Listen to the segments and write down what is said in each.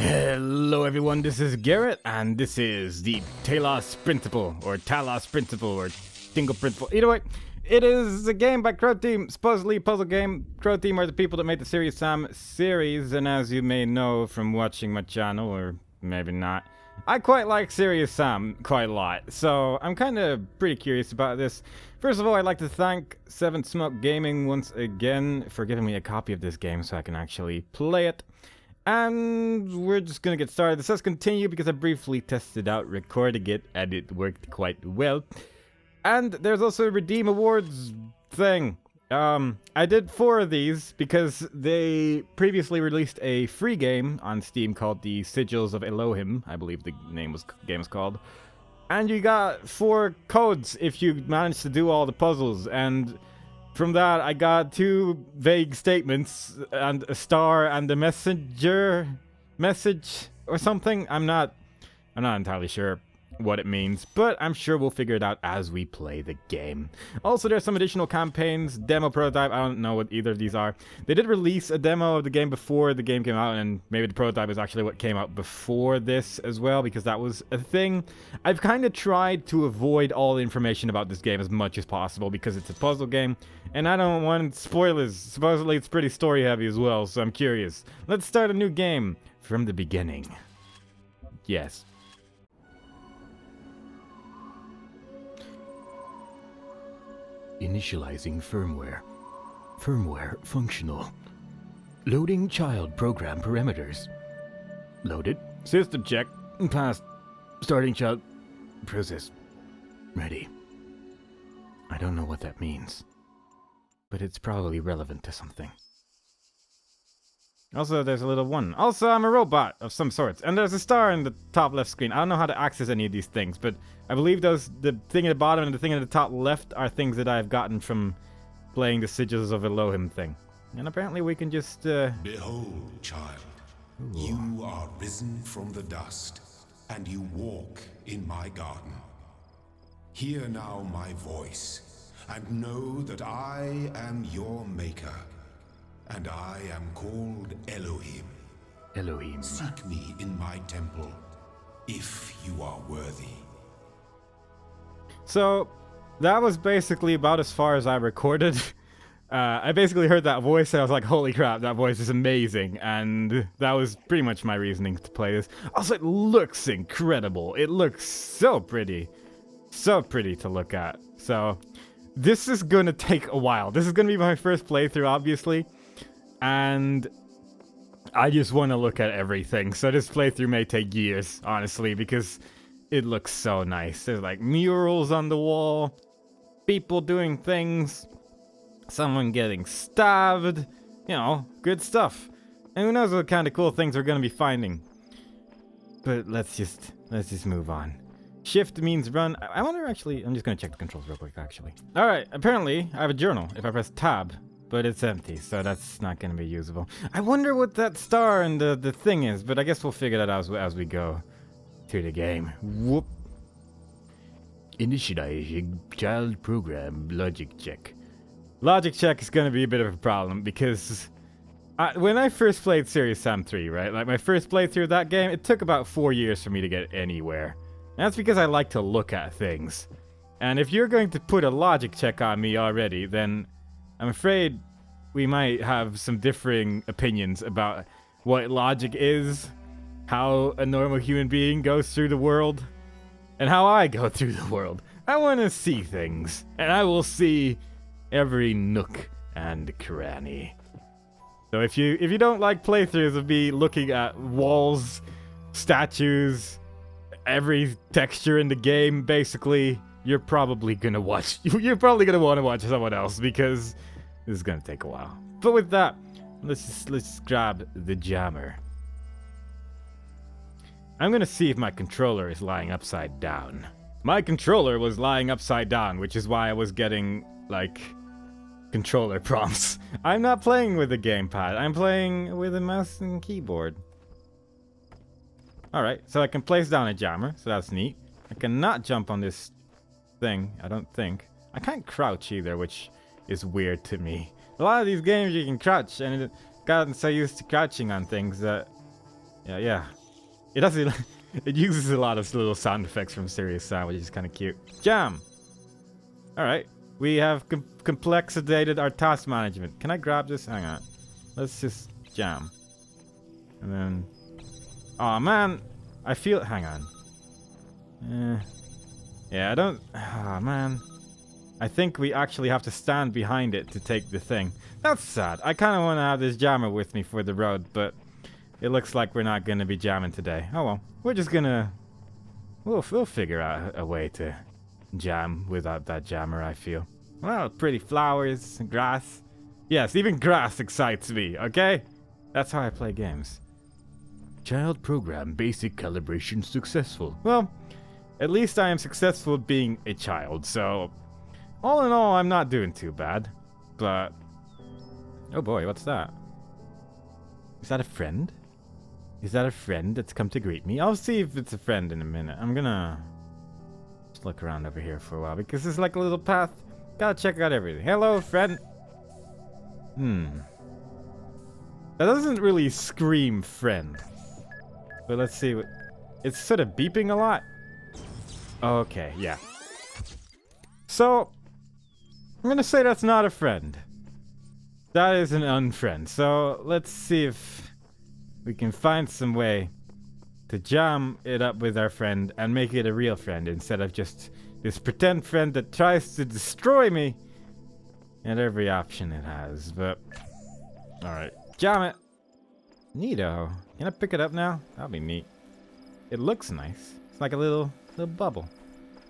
Hello everyone, this is Garrett, and this is the Talos Principle, or Tingle Principle. Either way, it is a game by Crow Team, supposedly a puzzle game. Crow Team are the people that made the Serious Sam series, and as you may know from watching my channel, or maybe not, I quite like Serious Sam quite a lot, so I'm kind of pretty curious about this. First of all, I'd like to thank Seven Smoke Gaming once again for giving me a copy of this game so I can actually play it. And we're just gonna get started. This says continue because I briefly tested out recording it and it worked quite well. And there's also a Redeem Awards thing. I did 4 of these because they previously released a free game on Steam called the Sigils of Elohim, I believe the game was called. And you got 4 codes if you managed to do all the puzzles, and from that, I got 2 vague statements and a star and a message or something. I'm not entirely sure what it means, but I'm sure we'll figure it out as we play the game. Also, there's some additional campaigns, demo, prototype. I don't know what either of these are. They did release a demo of the game before the game came out, and maybe the prototype is actually what came out before this as well, because that was a thing. I've kind of tried to avoid all the information about this game as much as possible because it's a puzzle game, and I don't want spoilers. Supposedly it's pretty story heavy as well, so I'm curious. Let's start a new game from the beginning. Yes. Initializing firmware. Firmware functional. Loading child program parameters. Loaded. System check. Passed. Starting child process. Ready. I don't know what that means, but it's probably relevant to something. Also, there's a little one. Also, I'm a robot of some sorts. And there's a star in the top left screen. I don't know how to access any of these things, but I believe the thing at the bottom and the thing at the top left are things that I've gotten from playing the Sigils of Elohim thing. And apparently we can just, Behold, child, Ooh. You are risen from the dust, and you walk in my garden. Hear now my voice, and know that I am your maker. And I am called Elohim. Elohim. Seek me in my temple, if you are worthy. So, that was basically about as far as I recorded. I basically heard that voice and I was like, holy crap, that voice is amazing. And that was pretty much my reasoning to play this. Also, it looks incredible. It looks so pretty. So pretty to look at. So, this is gonna take a while. This is gonna be my first playthrough, obviously. And I just want to look at everything. So this playthrough may take years, honestly, because it looks so nice. There's like murals on the wall, people doing things, someone getting stabbed, you know, good stuff. And who knows what kind of cool things we're going to be finding. But let's just move on. Shift means run. I wonder actually, I'm just going to check the controls real quick actually. All right, apparently I have a journal if I press tab. But it's empty, so that's not going to be usable. I wonder what that star and the thing is, but I guess we'll figure that out as we go through the game. Whoop. Initializing child program logic check. Logic check is going to be a bit of a problem because when I first played Serious Sam 3, right? Like my first playthrough of that game, it took about 4 years for me to get anywhere. And that's because I like to look at things. And if you're going to put a logic check on me already, then I'm afraid we might have some differing opinions about what logic is, how a normal human being goes through the world, and how I go through the world. I want to see things, and I will see every nook and cranny. So if you don't like playthroughs of me looking at walls, statues, every texture in the game, basically, you're probably gonna want to watch someone else because this is gonna take a while. But with that, let's grab the jammer. I'm gonna see if my controller is lying upside down. My controller was lying upside down, which is why I was getting like controller prompts. I'm not playing with a gamepad. I'm playing with a mouse and keyboard. All right, so I can place down a jammer, so that's neat. I cannot jump on this thing, I don't think. I can't crouch either, which is weird to me. A lot of these games you can crouch, and it gotten so used to crouching on things that Yeah. It does. It uses a lot of little sound effects from Serious Sam, which is kind of cute. Jam. All right. We have complexidated our task management. Can I grab this? Hang on. Let's just jam. And then... oh man. I feel... hang on. Yeah, I don't... oh man. I think we actually have to stand behind it to take the thing. That's sad. I kind of want to have this jammer with me for the road, but... it looks like we're not going to be jamming today. Oh well. We're just gonna... we'll figure out a way to jam without that jammer, I feel. Well, pretty flowers and grass. Yes, even grass excites me, okay? That's how I play games. Child program basic calibration successful. Well, at least I am successful at being a child, so... all in all, I'm not doing too bad. But... oh boy, what's that? Is that a friend? Is that a friend that's come to greet me? I'll see if it's a friend in a minute. I'm gonna... just look around over here for a while, because it's like a little path. Gotta check out everything. Hello, friend. That doesn't really scream friend. But let's see what... it's sort of beeping a lot. Okay, yeah. So... I'm gonna say that's not a friend. That is an unfriend. So, let's see if we can find some way to jam it up with our friend and make it a real friend instead of just this pretend friend that tries to destroy me at every option it has. But, alright. Jam it! Neato. Can I pick it up now? That'll be neat. It looks nice. It's like a little bubble.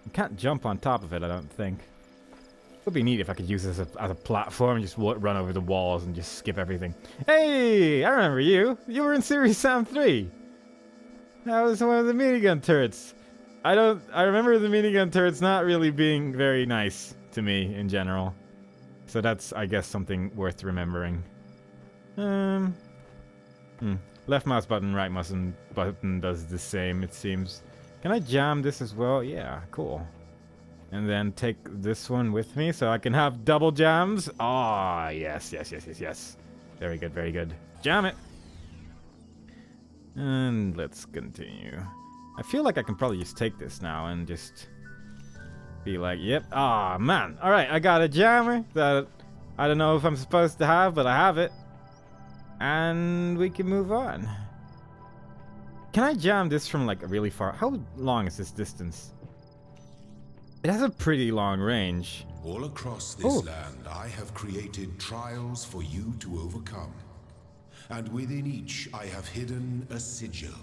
You can't jump on top of it, I don't think. It would be neat if I could use this as a platform and just run over the walls and just skip everything. Hey! I remember you! You were in Series Sam 3! That was one of the minigun turrets. I remember the minigun turrets not really being very nice to me in general. So that's, I guess, something worth remembering. Left mouse button, right mouse button does the same, it seems. Can I jam this as well? Yeah, cool. And then take this one with me so I can have double jams. Ah, yes. Very good, very good. Jam it! And let's continue. I feel like I can probably just take this now and just be like, yep. Ah, man. Alright, I got a jammer that I don't know if I'm supposed to have, but I have it. And we can move on. Can I jam this from like really far? How long is this distance? It has a pretty long range. All across this land, I have created trials for you to overcome. And within each, I have hidden a sigil.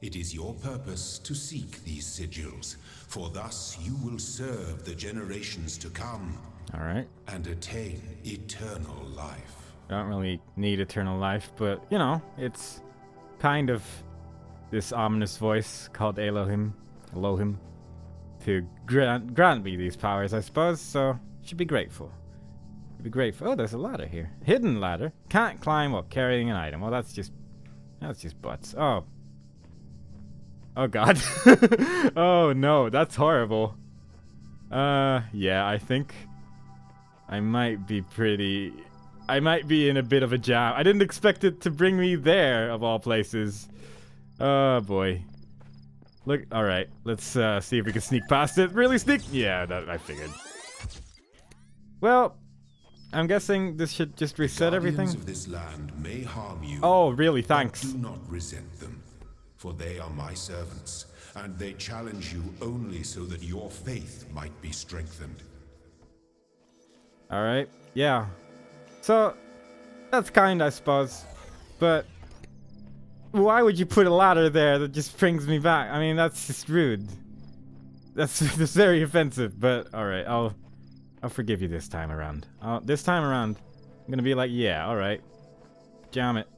It is your purpose to seek these sigils, for thus you will serve the generations to come. All right. And attain eternal life. I don't really need eternal life, but, you know, it's kind of this ominous voice called Elohim, to grant me these powers, I suppose, so should be grateful. Be grateful. Oh, there's a ladder here. Hidden ladder. Can't climb while carrying an item. Well, that's just butts. Oh. Oh, God. Oh, no. That's horrible. Yeah, I think I might be in a bit of a jam. I didn't expect it to bring me there, of all places. Oh, boy. Look, alright. Let's see if we can sneak past it. Really sneak? Yeah, that I figured. Well, I'm guessing this should just reset everything. Guardians of this land may harm you. Oh, really? Thanks. Do not resent them, for they are my servants, and they challenge you only so that your faith might be strengthened. Alright, yeah. So, that's kind, I suppose. But, why would you put a ladder there that just brings me back? I mean, that's just rude. That's very offensive, but alright, I'll forgive you this time around. This time around, I'm gonna be like, yeah, alright. Jam it.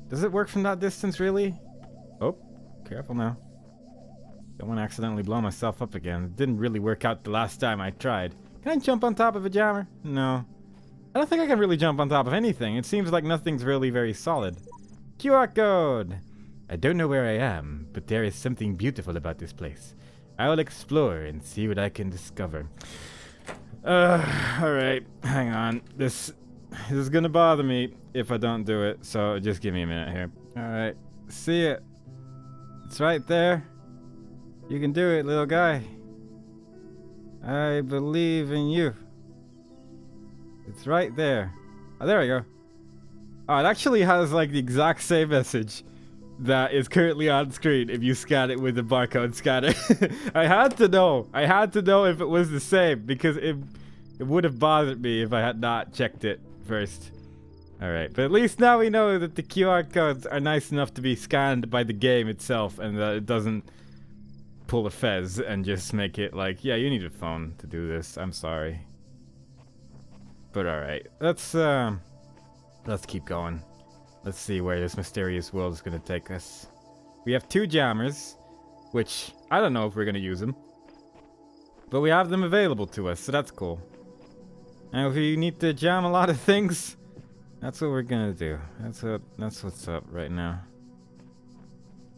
Does it work from that distance, really? Oh, careful now. Don't want to accidentally blow myself up again. It didn't really work out the last time I tried. Can I jump on top of a jammer? No. I don't think I can really jump on top of anything. It seems like nothing's really very solid. QR code! I don't know where I am, but there is something beautiful about this place. I will explore and see what I can discover. Alright, hang on. This This is gonna bother me if I don't do it, so just give me a minute here. Alright, see it. It's right there. You can do it, little guy. I believe in you. It's right there. Oh, there we go. Oh, it actually has like the exact same message that is currently on screen if you scan it with the barcode scanner. I had to know. I had to know if it was the same because it would have bothered me if I had not checked it first. Alright, but at least now we know that the QR codes are nice enough to be scanned by the game itself and that it doesn't pull a fez and just make it like, yeah, you need a phone to do this. I'm sorry. But alright, let's keep going. Let's see where this mysterious world is gonna take us. We have 2 jammers, which I don't know if we're gonna use them. But we have them available to us, so that's cool. And if we need to jam a lot of things, that's what we're gonna do. That's what's up right now.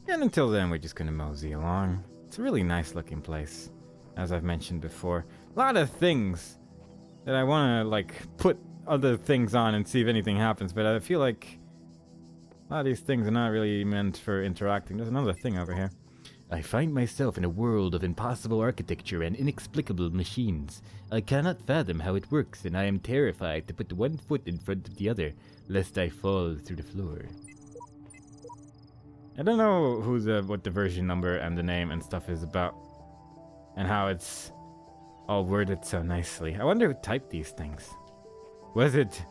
And until then, we're just gonna mosey along. It's a really nice looking place, as I've mentioned before. A lot of things that I wanna like put other things on and see if anything happens, but I feel like a lot of these things are not really meant for interacting. There's another thing over here. I find myself in a world of impossible architecture and inexplicable machines. I cannot fathom how it works, and I am terrified to put one foot in front of the other, lest I fall through the floor. I don't know what the version number and the name and stuff is about, and how it's all worded so nicely. I wonder who typed these things. Was it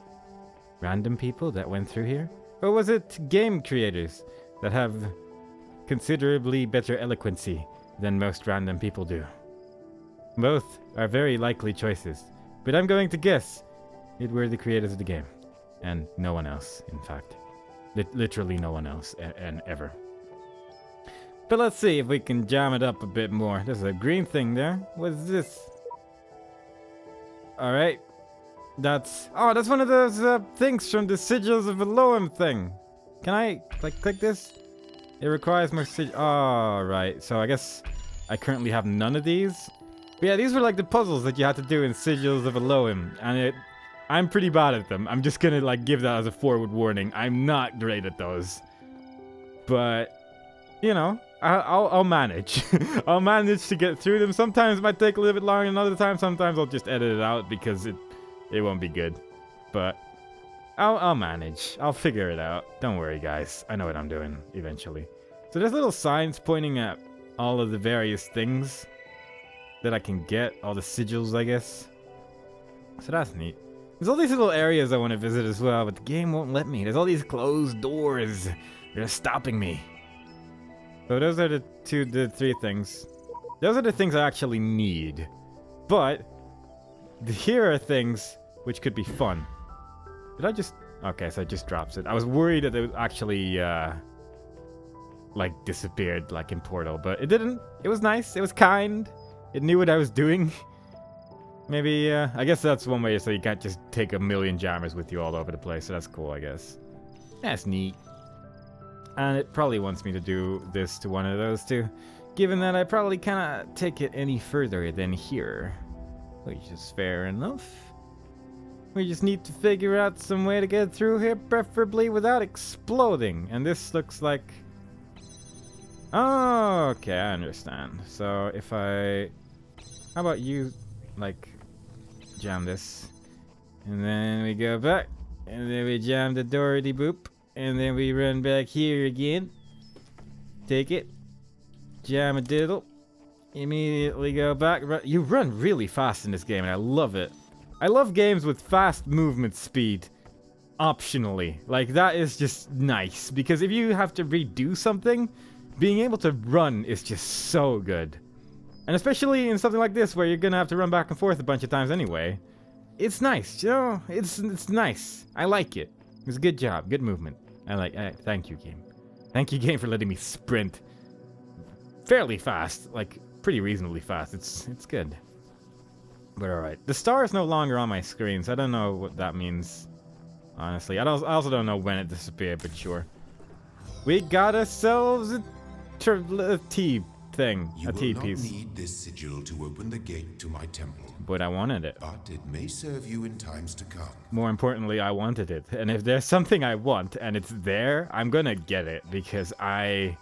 random people that went through here? Or was it game creators that have considerably better eloquency than most random people do? Both are very likely choices, but I'm going to guess it were the creators of the game. And no one else, in fact. Literally no one else, and ever. But let's see if we can jam it up a bit more. There's a green thing there. What is this? Alright. That's one of those things from the Sigils of Elohim thing. Can I, like, click this? It requires more sigils. Oh, right. So I guess I currently have none of these. But yeah, these were like the puzzles that you had to do in Sigils of Elohim. And I'm pretty bad at them. I'm just gonna, like, give that as a forward warning. I'm not great at those. But, you know, I'll manage. I'll manage to get through them. Sometimes it might take a little bit longer than other times. Sometimes I'll just edit it out because it won't be good. But I'll manage. I'll figure it out. Don't worry, guys. I know what I'm doing eventually. So there's little signs pointing at all of the various things that I can get. All the sigils, I guess. So that's neat. There's all these little areas I want to visit as well, but the game won't let me. There's all these closed doors that are stopping me. So those are the 3 things. Those are the things I actually need. But here are things which could be fun. Did I just... Okay, so it just drops it. I was worried that it would actually, like, disappeared, like in Portal. But it didn't. It was nice. It was kind. It knew what I was doing. Maybe, I guess that's one way so you can't just take a million jammers with you all over the place. So that's cool, I guess. That's neat. And it probably wants me to do this to one of those two. Given that I probably cannot take it any further than here. Which is fair enough. We just need to figure out some way to get through here, preferably without exploding. And this looks like... Oh, okay, I understand. So if I... How about you, like, jam this? And then we go back. And then we jam the doority boop. And then we run back here again. Take it. Jam a diddle. Immediately go back. You run really fast in this game, and I love it. I love games with fast movement speed. Optionally. Like, that is just nice. Because if you have to redo something, being able to run is just so good. And especially in something like this, where you're gonna have to run back and forth a bunch of times anyway. It's nice, you know? It's nice. I like it. It's a good job. Good movement. Thank you, game. Thank you, game, for letting me sprint fairly fast. Like, pretty reasonably fast. It's good. But alright. The star is no longer on my screen, so I don't know what that means. Honestly. I also don't know when it disappeared, but sure. We got ourselves a thing, You a will T not piece. need this sigil to open the gate to my temple, But I wanted it. but it may serve you in times to come. More importantly, I wanted it. And if there's something I want and it's there, I'm gonna get it because I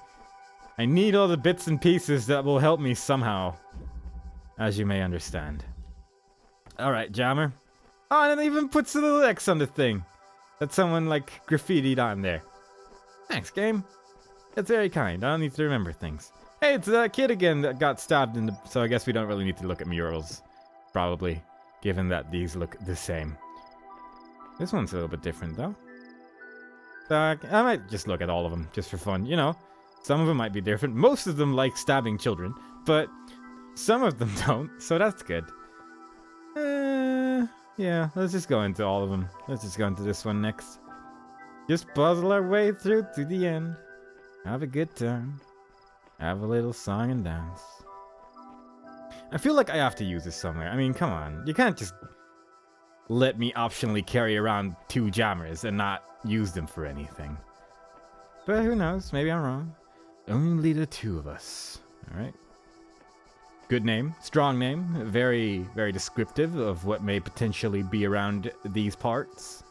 need all the bits and pieces that will help me somehow, as you may understand. Alright, Jammer. Oh, and it even puts a little X on the thing that someone, like, graffitied on there. Thanks, game. That's very kind. I don't need to remember things. Hey, it's that kid again that got stabbed in the... So I guess we don't really need to look at murals. Probably. Given that these look the same. This one's a little bit different, though. I might just look at all of them, just for fun. You know, some of them might be different. Most of them like stabbing children, but some of them don't, so that's good. Yeah, let's just go into all of them. Let's just go into this one next. Just puzzle our way through to the end. Have a good time. Have a little song and dance. I feel like I have to use this somewhere. I mean, come on. You can't just let me optionally carry around 2 jammers and not use them for anything. But who knows? Maybe I'm wrong. Only the 2 of us. Alright. Good name. Strong name. Very, very descriptive of what may potentially be around these parts.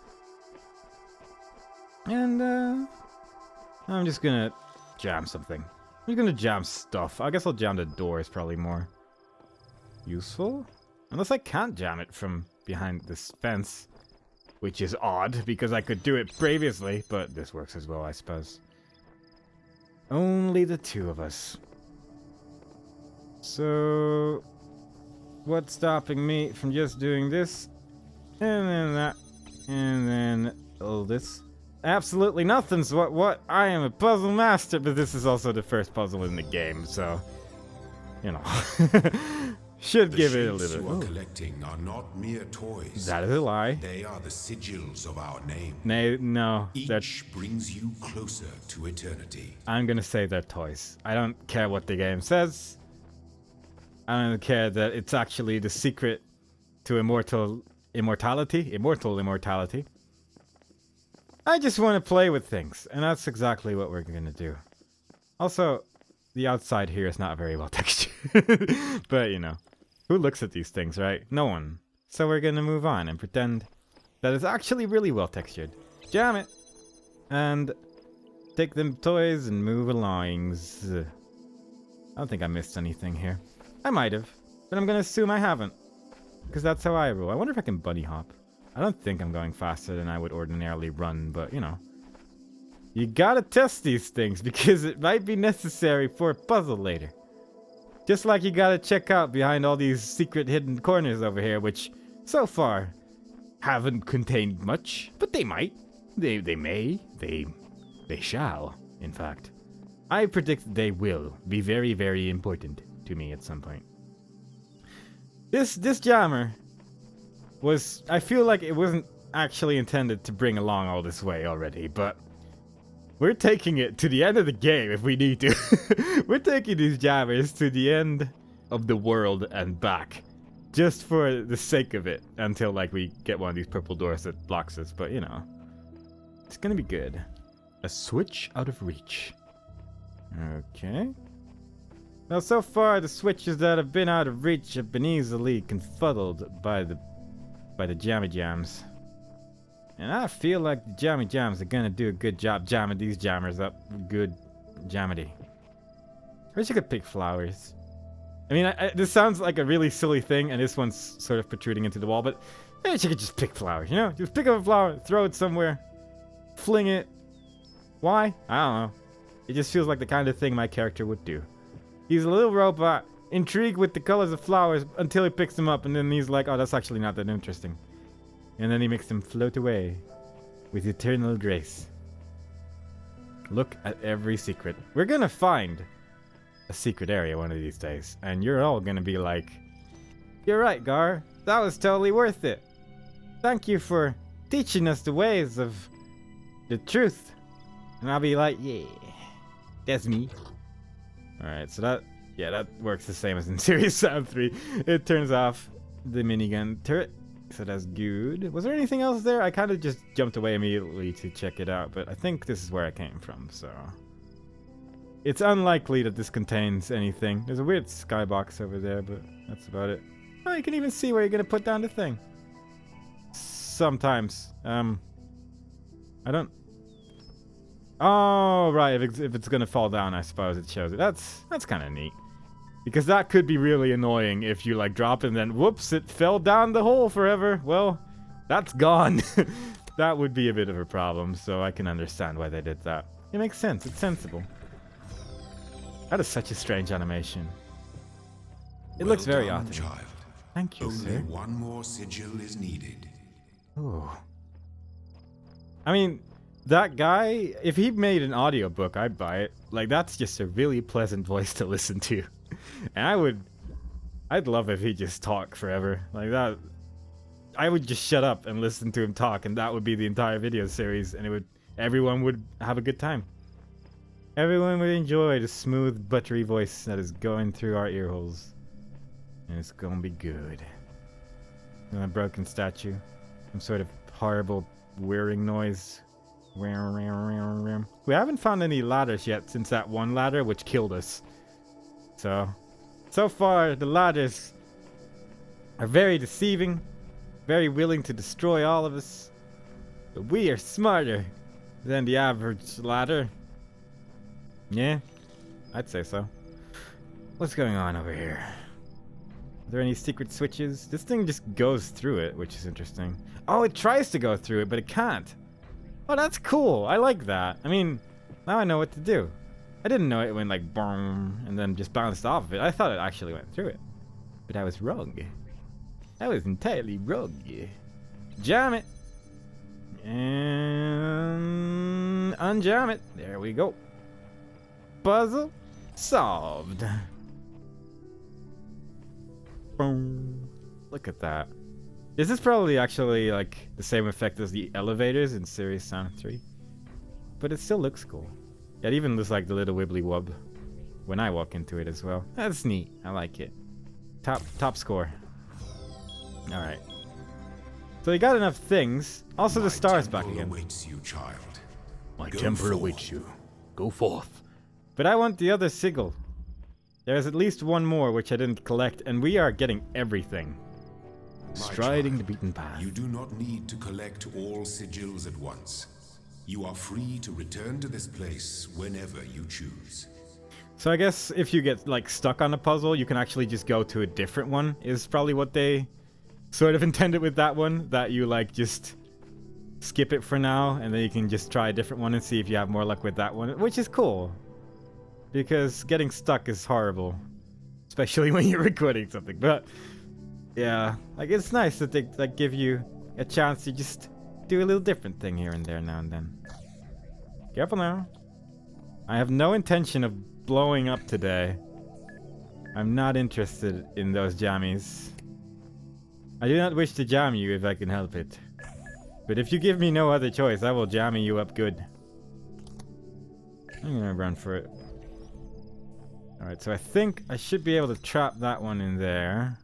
And, I'm just gonna jam something. I'm just gonna jam stuff. I guess I'll jam the doors probably more useful. Unless I can't jam it from behind this fence. Which is odd, because I could do it previously, but this works as well, I suppose. Only the 2 of us. So, what's stopping me from just doing this? And then that. And then all this. Absolutely nothing, so what? I am a puzzle master, but this is also the first puzzle in the game, so... You know. Should give it a little... The shapes you are collecting are not mere toys. That is a lie. They are the sigils of our name. No. Each brings you closer to eternity. I'm gonna say they're toys. I don't care what the game says. I don't care that it's actually the secret to immortal immortality. I just want to play with things, and that's exactly what we're gonna do. Also, the outside here is not very well textured. But, you know, who looks at these things, right? No one. So we're gonna move on and pretend that it's actually really well textured. Jam it! And take them toys and move along. I don't think I missed anything here. I might have, but I'm gonna assume I haven't. Because that's how I roll. I wonder if I can bunny hop. I don't think I'm going faster than I would ordinarily run, but, you know. You gotta test these things, because it might be necessary for a puzzle later. Just like you gotta check out behind all these secret hidden corners over here, which, so far, haven't contained much. But they might. They may. They shall, in fact. I predict they will be very, very important to me at some point. This jammer was... I feel like it wasn't actually intended to bring along all this way already, but... We're taking it to the end of the game if we need to. We're taking these jammers to the end of the world and back. Just for the sake of it. Until, like, we get one of these purple doors that blocks us. But, you know. It's gonna be good. A switch out of reach. Okay. Well, so far, the switches that have been out of reach have been easily confuddled by the jammy jams. And I feel like the jammy jams are gonna do a good job jamming these jammers up. Good jammity. I wish you could pick flowers. I mean, this sounds like a really silly thing, and this one's sort of protruding into the wall, but I wish you could just pick flowers, you know? Just pick up a flower, throw it somewhere, fling it. Why? I don't know. It just feels like the kind of thing my character would do. He's a little robot, intrigued with the colors of flowers until he picks them up, and then he's like, oh, that's actually not that interesting. And then he makes them float away with eternal grace. Look at every secret. We're gonna find a secret area one of these days, and you're all gonna be like, you're right, Gar. That was totally worth it. Thank you for teaching us the ways of the truth. And I'll be like, yeah, that's me. Alright, so that works the same as in Serious Sam 3. It turns off the minigun turret. So that's good. Was there anything else there? I kind of just jumped away immediately to check it out, but I think this is where I came from, so... It's unlikely that this contains anything. There's a weird skybox over there, but that's about it. Oh, you can even see where you're gonna put down the thing. Sometimes. I don't... Oh, right, if it's gonna fall down, I suppose it shows it. That's kind of neat. Because that could be really annoying if you, like, drop it and then, whoops, it fell down the hole forever. Well, that's gone. That would be a bit of a problem, so I can understand why they did that. It makes sense. It's sensible. That is such a strange animation. It looks very done, authentic. child. Thank you, Only sir. one more sigil is needed. Ooh. I mean, that guy, if he made an audiobook, I'd buy it. Like, that's just a really pleasant voice to listen to. And I'd love if he just talked forever. Like that, I would just shut up and listen to him talk, and that would be the entire video series, and everyone would have a good time. Everyone would enjoy the smooth, buttery voice that is going through our ear holes. And it's gonna be good. And a broken statue. Some sort of horrible whirring noise. We haven't found any ladders yet since that one ladder which killed us. So far the ladders are very deceiving, very willing to destroy all of us. But we are smarter than the average ladder. Yeah, I'd say so. What's going on over here? Are there any secret switches? This thing just goes through it, which is interesting. Oh, it tries to go through it, but it can't. Oh, that's cool. I like that. I mean, now I know what to do. I didn't know it went like boom and then just bounced off of it. I thought it actually went through it. But I was wrong. I was entirely wrong. Jam it. And unjam it. There we go. Puzzle solved. Boom. Look at that. This is probably actually like the same effect as the elevators in Series Sound 3. But it still looks cool. It even looks like the little wibbly wub when I walk into it as well. That's neat. I like it. Top score. Alright. So you got enough things. Also the star's back again. Awaits you, child. My Go temper forth. awaits you. Go forth. But I want the other sigil. There's at least one more which I didn't collect, and we are getting everything. My Striding child, the beaten path. You do not need to collect all sigils at once. You are free to return to this place whenever you choose. So I guess if you get like stuck on a puzzle, you can actually just go to a different one, is probably what they sort of intended with that one, that you like just skip it for now and then you can just try a different one and see if you have more luck with that one, which is cool. Because getting stuck is horrible, especially when you're recording something. But yeah, like it's nice that they like give you a chance to just do a little different thing here and there now and then. Careful now. I have no intention of blowing up today. I'm not interested in those jammies. I do not wish to jam you if I can help it. But if you give me no other choice, I will jammy you up good. I'm gonna run for it. Alright, so I think I should be able to trap that one in there.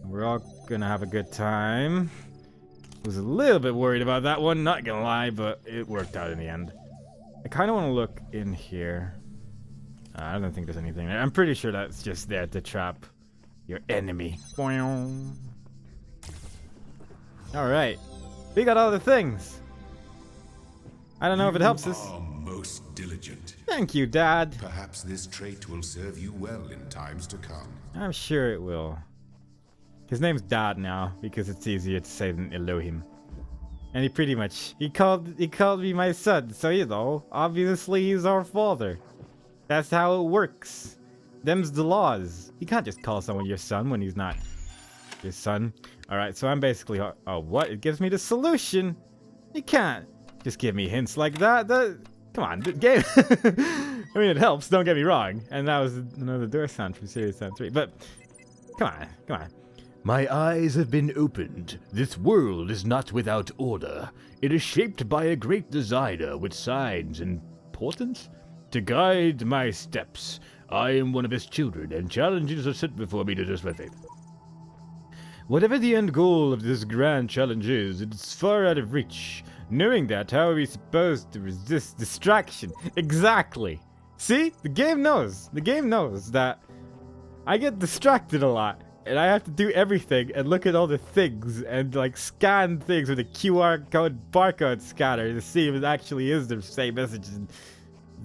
We're all gonna have a good time. Was a little bit worried about that one, not gonna lie, but it worked out in the end. I kind of want to look in here. I don't think there's anything there. I'm pretty sure that's just there to trap your enemy. Alright. We got all the things. I don't know if it helps us. You are most diligent. Thank you, Dad. Perhaps this trait will serve you well in times to come. I'm sure it will. His name's Dad now, because it's easier to say than Elohim. And he pretty much, he called me my son, so you know, obviously he's our father. That's how it works. Them's the laws. You can't just call someone your son when he's not your son. Alright, so I'm basically, oh what? It gives me the solution. You can't just give me hints like that. Come on, the game. I mean, it helps, don't get me wrong. And that was another door sound from Series Sound 3, but come on. My eyes have been opened. This world is not without order. It is shaped by a great designer with signs and portents to guide my steps. I am one of his children, and challenges are set before me to test my faith. Whatever the end goal of this grand challenge is, it's far out of reach. Knowing that, how are we supposed to resist distraction? Exactly. See? The game knows. The game knows that I get distracted a lot. And I have to do everything and look at all the things and like scan things with a QR code barcode scanner to see if it actually is the same message.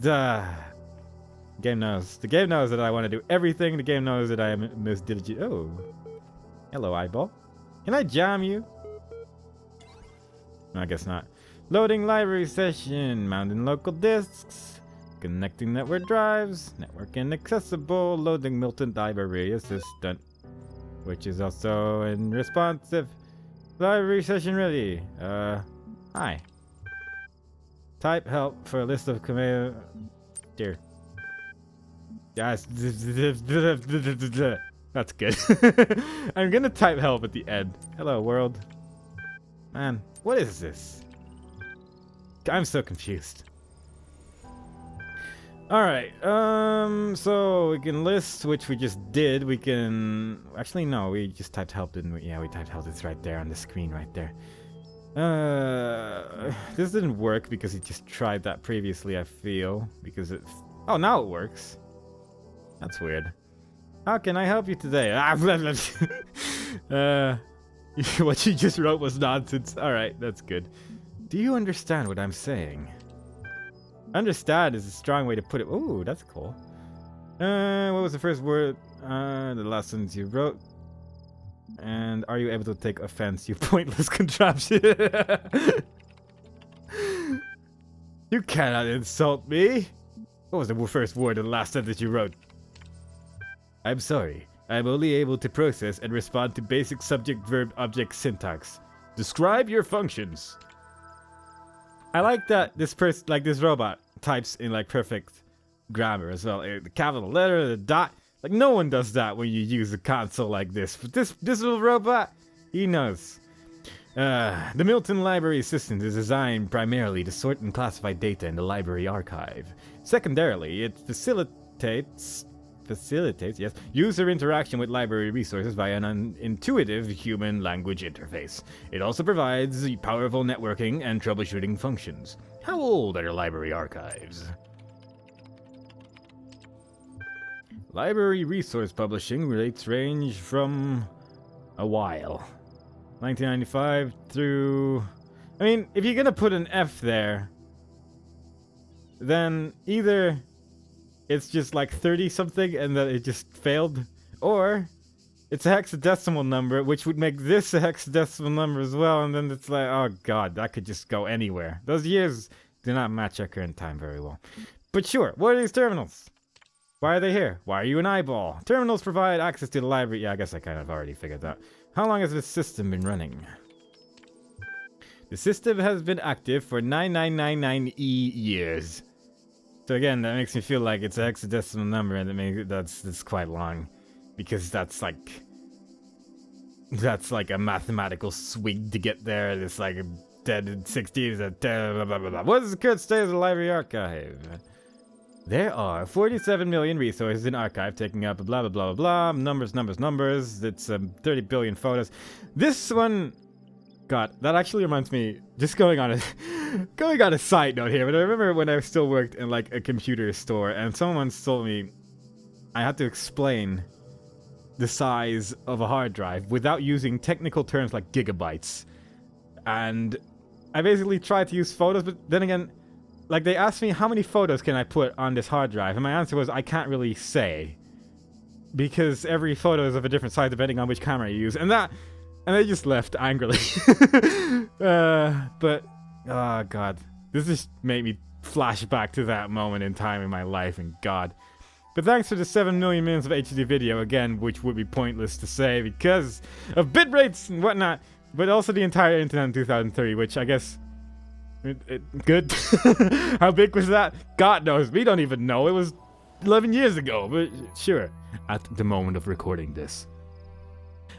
The game knows. The game knows that I want to do everything. The game knows that I am most diligent. Oh. Hello, eyeball. Can I jam you? No, I guess not. Loading library session. Mounting local disks. Connecting network drives. Network inaccessible. Loading Milton library assistant. Which is also in responsive. Library session ready. Hi. Type help for a list of command. Dear. Yes. That's good. I'm gonna type help at the end. Hello, world. Man, what is this? I'm so confused. Alright, so we can list, which we just did. We can... Actually, no, we just typed help, didn't we? Yeah, we typed help. It's right there on the screen, right there. This didn't work because he just tried that previously, I feel. Because it... Oh, now it works. That's weird. How can I help you today? What you just wrote was nonsense. Alright, that's good. Do you understand what I'm saying? Understand is a strong way to put it. Ooh, that's cool. What was the first word? The last sentence you wrote. And are you able to take offense, you pointless contraption? You cannot insult me. What was the first word of the last sentence you wrote? I'm sorry. I'm only able to process and respond to basic subject-verb-object syntax. Describe your functions. I like that this person, like this robot, types in like perfect grammar as well. The capital letter, the dot. Like no one does that when you use a console like this. But this little robot, he knows. The Milton Library Assistant is designed primarily to sort and classify data in the library archive. Secondarily, it facilitates user interaction with library resources via an intuitive human language interface. It also provides powerful networking and troubleshooting functions. How old are your library archives? Library resource publishing rates range from a while. 1995 through... I mean, if you're gonna put an F there, then either it's just like 30 something and that it just failed, or it's a hexadecimal number, which would make this a hexadecimal number as well, and then it's like, oh god, that could just go anywhere. Those years do not match our current time very well. But sure, what are these terminals? Why are they here? Why are you an eyeball? Terminals provide access to the library. Yeah, I guess I kind of already figured that. How long has this system been running? The system has been active for 9999 years. So again, that makes me feel like it's a hexadecimal number, and that's quite long, because that's like a mathematical swing to get there. It's like a dead in 60s. Blah, blah, blah, blah. What is the current state of the library archive? There are 47 million resources in archive, taking up blah blah blah blah blah. Numbers. It's 30 billion photos. This one. God, that actually reminds me, just going on a side note here, but I remember when I still worked in like a computer store, and someone once told me I had to explain the size of a hard drive without using technical terms like gigabytes. And I basically tried to use photos, but then again, like they asked me how many photos can I put on this hard drive, and my answer was I can't really say, because every photo is of a different size depending on which camera you use, and they just left angrily. But, oh god. This just made me flash back to that moment in time in my life, and god. But thanks for the 7 million minutes of HD video, again, which would be pointless to say because of bit rates and whatnot, but also the entire internet in 2003, which I guess... good? How big was that? God knows. We don't even know. It was 11 years ago, but sure. At the moment of recording this.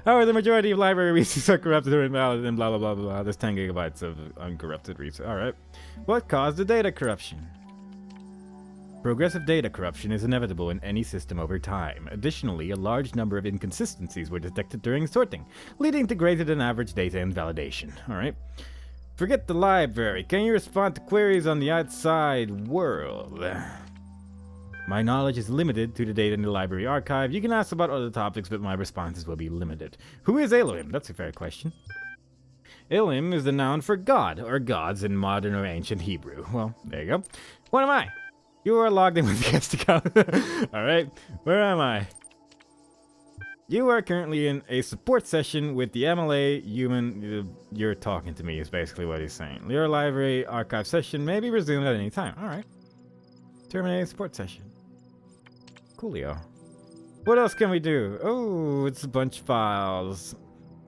However, the majority of library resources are corrupted or invalid and blah blah blah blah. There's 10 gigabytes of uncorrupted resources. Alright. What caused the data corruption? Progressive data corruption is inevitable in any system over time. Additionally, a large number of inconsistencies were detected during sorting, leading to greater than average data invalidation. Alright. Forget the library. Can you respond to queries on the outside world? My knowledge is limited to the data in the library archive. You can ask about other topics, but my responses will be limited. Who is Elohim? That's a fair question. Elohim is the noun for God, or gods in modern or ancient Hebrew. Well, there you go. What am I? You are logged in with the guest account. Alright, where am I? You are currently in a support session with the MLA human. You're talking to me is basically what he's saying. Your library archive session may be resumed at any time. Alright. Terminating support session. Coolio. What else can we do? Oh, it's a bunch of files.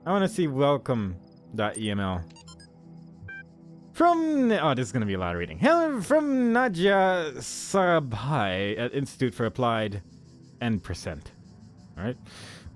I want to see welcome.eml. From... Oh, this is going to be a lot of reading. Hello from Nadia Sarabhai at Institute for Applied N%. Alright.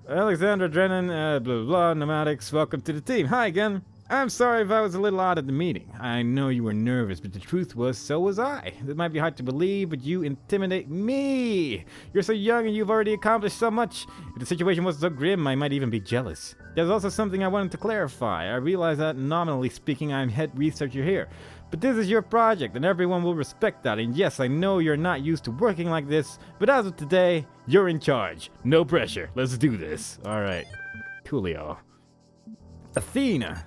Alexandra Drennan, blah, blah, blah, Nomadics, welcome to the team. Hi again. I'm sorry if I was a little odd at the meeting. I know you were nervous, but the truth was, so was I. It might be hard to believe, but you intimidate me. You're so young and you've already accomplished so much. If the situation wasn't so grim, I might even be jealous. There's also something I wanted to clarify. I realize that, nominally speaking, I'm head researcher here. But this is your project, and everyone will respect that. And yes, I know you're not used to working like this, but as of today, you're in charge. No pressure. Let's do this. Alright. Coolio. Athena.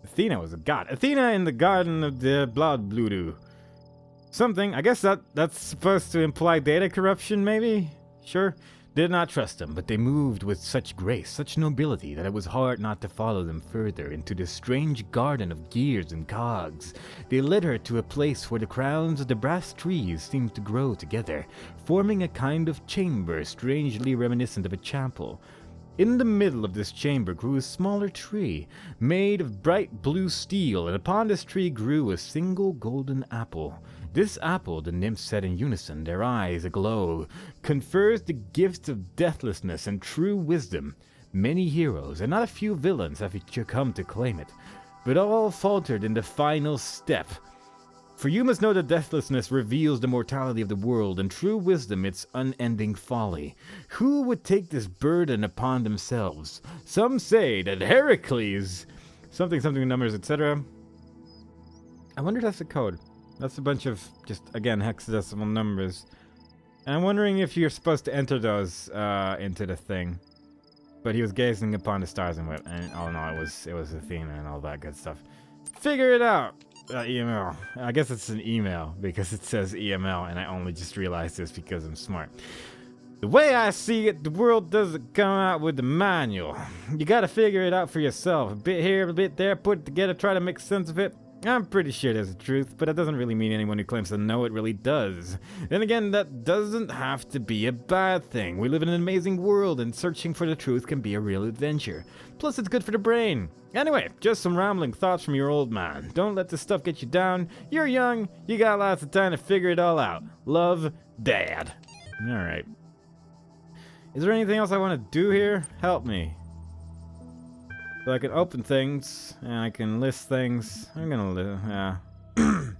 Athena was a god. Athena in the garden of the blood bludu. Something. I guess that's supposed to imply data corruption, maybe? Sure. Did not trust them, but they moved with such grace, such nobility, that it was hard not to follow them further into this strange garden of gears and cogs. They led her to a place where the crowns of the brass trees seemed to grow together, forming a kind of chamber strangely reminiscent of a chapel. In the middle of this chamber grew a smaller tree, made of bright blue steel, and upon this tree grew a single golden apple. This apple, the nymphs said in unison, their eyes aglow, confers the gifts of deathlessness and true wisdom. Many heroes, and not a few villains, have come to claim it, but all faltered in the final step. For you must know that deathlessness reveals the mortality of the world, and true wisdom its unending folly. Who would take this burden upon themselves? Some say that Heracles... something numbers, etc. I wonder if that's the code. That's a bunch of, just, again, hexadecimal numbers. And I'm wondering if you're supposed to enter those into the thing. But he was gazing upon the stars and oh no, it was Athena and all that good stuff. Figure it out! Email. I guess it's an email because it says EML, and I only just realized this because I'm smart. The way I see it, the world doesn't come out with the manual. You gotta figure it out for yourself. A bit here, a bit there, put it together, try to make sense of it. I'm pretty sure there's a truth, but that doesn't really mean anyone who claims to know it really does. Then again, that doesn't have to be a bad thing. We live in an amazing world, and searching for the truth can be a real adventure. Plus, it's good for the brain. Anyway, just some rambling thoughts from your old man. Don't let this stuff get you down. You're young, you got lots of time to figure it all out. Love, Dad. Alright. Is there anything else I want to do here? Help me. So I can open things, and I can list things. I'm gonna yeah.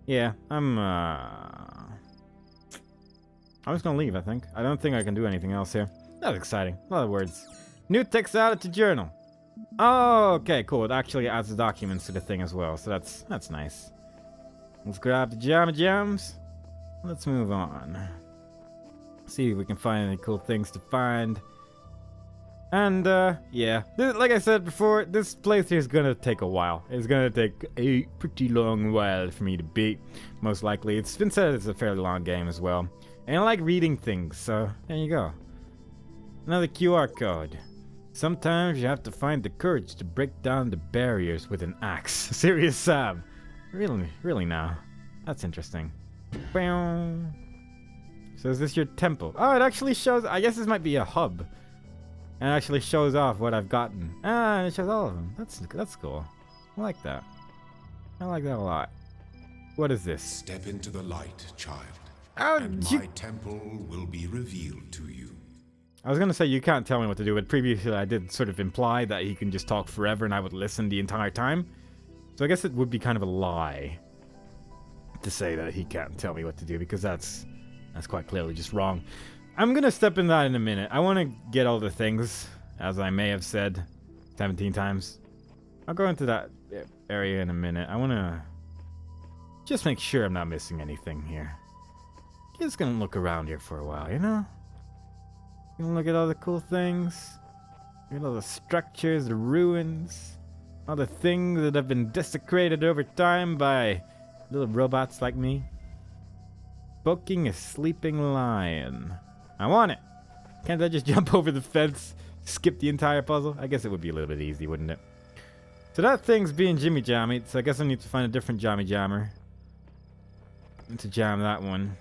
Yeah, I'm just gonna leave, I think. I don't think I can do anything else here. That was exciting. A lot of words. New text added to journal. Oh, okay, cool. It actually adds the documents to the thing as well, so that's nice. Let's grab the jams. Let's move on. See if we can find any cool things to find. And, yeah. Like I said before, this playthrough is gonna take a while. It's gonna take a pretty long while for me to beat, most likely. It's been said it's a fairly long game as well. And I like reading things, so there you go. Another QR code. Sometimes you have to find the courage to break down the barriers with an axe. Serious Sam. Really now. That's interesting. Bow. So is this your temple? Oh, it actually shows... I guess this might be a hub. And it actually shows off what I've gotten. Ah, and it shows all of them. That's cool. I like that. I like that a lot. What is this? Step into the light, child. Oh, and my temple will be revealed to you. I was gonna say you can't tell me what to do, but previously I did sort of imply that he can just talk forever and I would listen the entire time. So I guess it would be kind of a lie. to say that he can't tell me what to do, because that's quite clearly just wrong. I'm gonna step in that in a minute. I want to get all the things, as I may have said 17 times. I'll go into that area in a minute. I want to just make sure I'm not missing anything here. Just gonna look around here for a while, you know? Gonna look at all the cool things. Look at all the structures, the ruins, all the things that have been desecrated over time by little robots like me. Poking a sleeping lion. I want it. Can't I just jump over the fence, skip the entire puzzle? I guess it would be a little bit easy, wouldn't it? So that thing's being Jimmy Jammy, so I guess I need to find a different Jammy Jammer. To jam that one.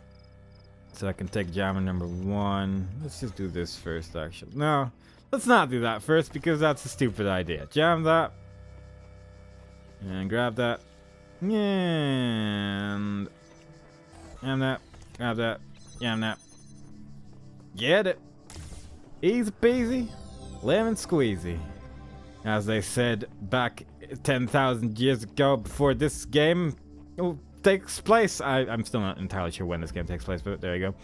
So I can take jammer number 1. Let's just do this first, actually. No, let's not do that first, because that's a stupid idea. Jam that. And grab that. And jam that. Grab that. Jam that. Get it. Easy peasy. Lemon squeezy. As they said back 10,000 years ago, before this game takes place. I'm still not entirely sure when this game takes place, but there you go.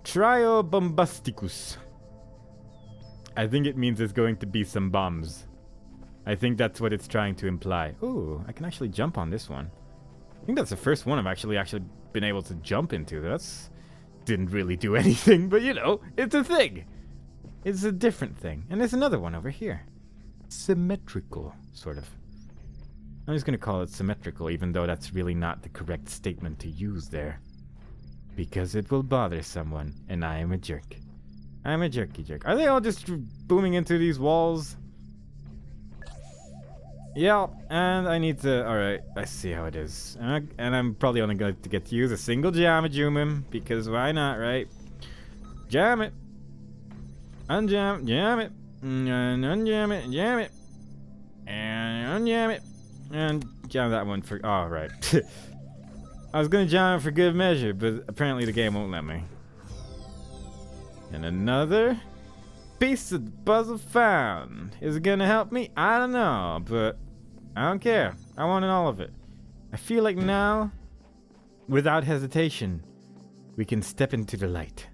Trio bombasticus. I think it means there's going to be some bombs. I think that's what it's trying to imply. Ooh, I can actually jump on this one. I think that's the first one I've actually been able to jump into. That's didn't really do anything, but you know, it's a thing. It's a different thing. And there's another one over here. Symmetrical, sort of. I'm just gonna call it symmetrical, even though that's really not the correct statement to use there. Because it will bother someone, and I am a jerk. I'm a jerky jerk. Are they all just booming into these walls? Yeah, and I need to... Alright, I see how it is. And I'm probably only going to get to use a single Jamajumim, because why not, right? Jam it. Unjam, jam it. And unjam it, jam it. And unjam it. And jam that one for... Oh, right. I was gonna jam it for good measure, but apparently the game won't let me. And another piece of the puzzle found. Is it gonna help me? I don't know, but I don't care. I wanted all of it. I feel like now, without hesitation, we can step into the light.